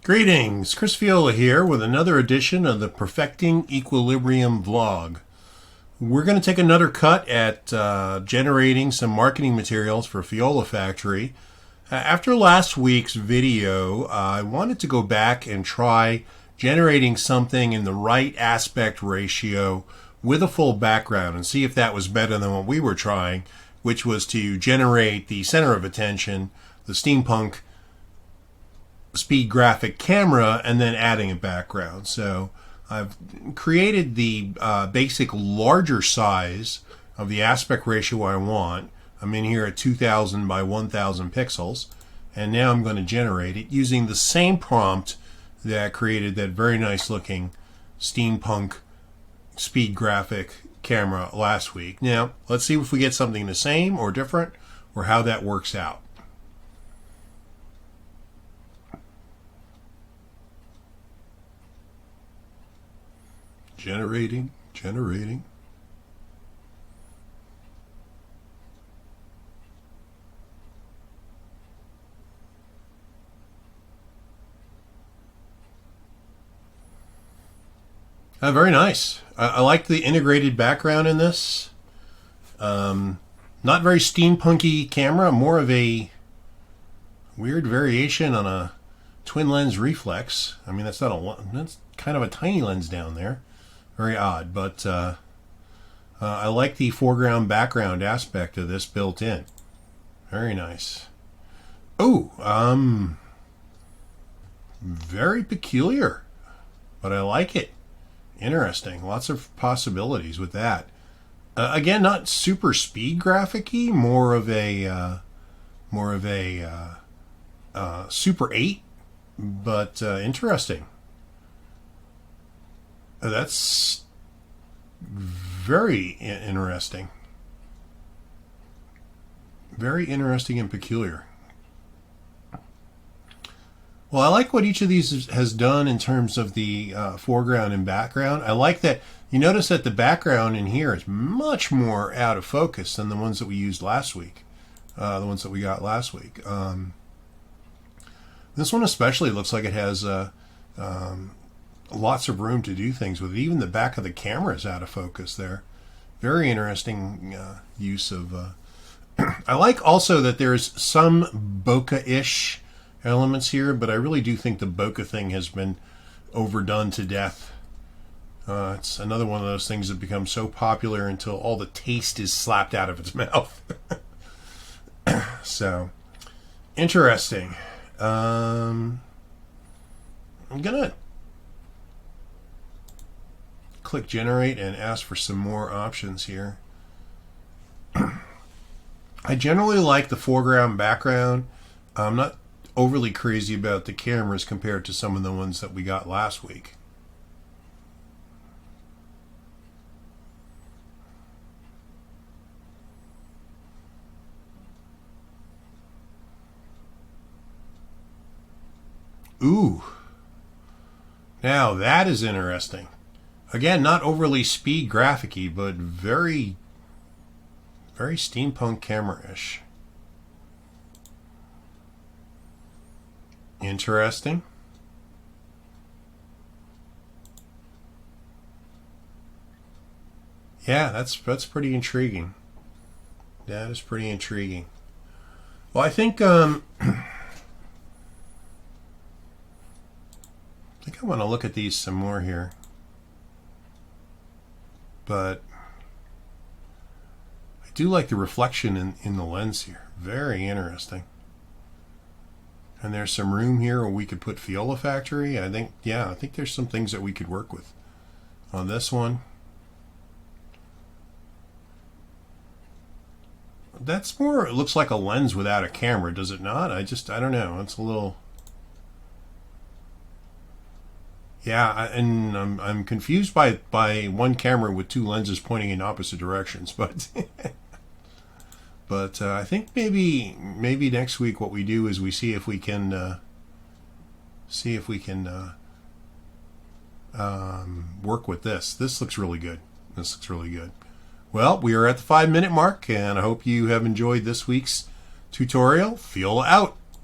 Greetings, Chris Feola here with another edition of the Perfecting Equilibrium vlog. We're going to take another cut at generating some marketing materials for Feola Factory. After last week's video, I wanted to go back and try generating something in the right aspect ratio with a full background and see if that was better than what we were trying, which was to generate the center of attention, the steampunk speed graphic camera, and then adding a background. So I've created the basic larger size of the aspect ratio I want. I'm in here at 2000 by 1000 pixels, and now I'm going to generate it using the same prompt that created that very nice looking steampunk speed graphic camera last week. Now let's see if we get something the same or different, or how that works out. Generating. Very nice. I like the integrated background in this. Not very steampunky camera, more of a weird variation on a twin lens reflex. I mean, that's kind of a tiny lens down there. Very odd, but I like the foreground background aspect of this built in. Very nice. Oh, very peculiar, but I like it. Interesting. Lots of possibilities with that. Again, not super speed graphic-y, more of a Super 8, but interesting. That's very interesting. Very interesting and peculiar. Well, I like what each of these has done in terms of the foreground and background. I like that you notice that the background in here is much more out of focus than the ones that we used last week, the ones that we got last week. This one especially looks like it has lots of room to do things with it. Even the back of the camera is out of focus there. Very interesting use of... I like also that there's some bokeh-ish elements here, but I really do think the bokeh thing has been overdone to death. It's another one of those things that becomes so popular until all the taste is slapped out of its mouth. So, interesting. I'm gonna click generate and ask for some more options here. I generally like the foreground background. I'm not overly crazy about the cameras compared to some of the ones that we got last week. Ooh, now that is interesting. Again, not overly speed graphic-y, but very steampunk camera-ish. Interesting. Yeah, that's pretty intriguing. That is pretty intriguing. Well, I think I want to look at these some more here. But I do like the reflection in the lens here. Very interesting. And there's some room here where we could put Feola Factory. I think there's some things that we could work with on this one. That's more, it looks like a lens without a camera, does it not? I don't know. It's a little... Yeah, and I'm confused by one camera with two lenses pointing in opposite directions, but but I think maybe next week what we do is we see if we can work with this. This looks really good. This looks really good. Well, we are at the 5-minute mark, and I hope you have enjoyed this week's tutorial. Feola out.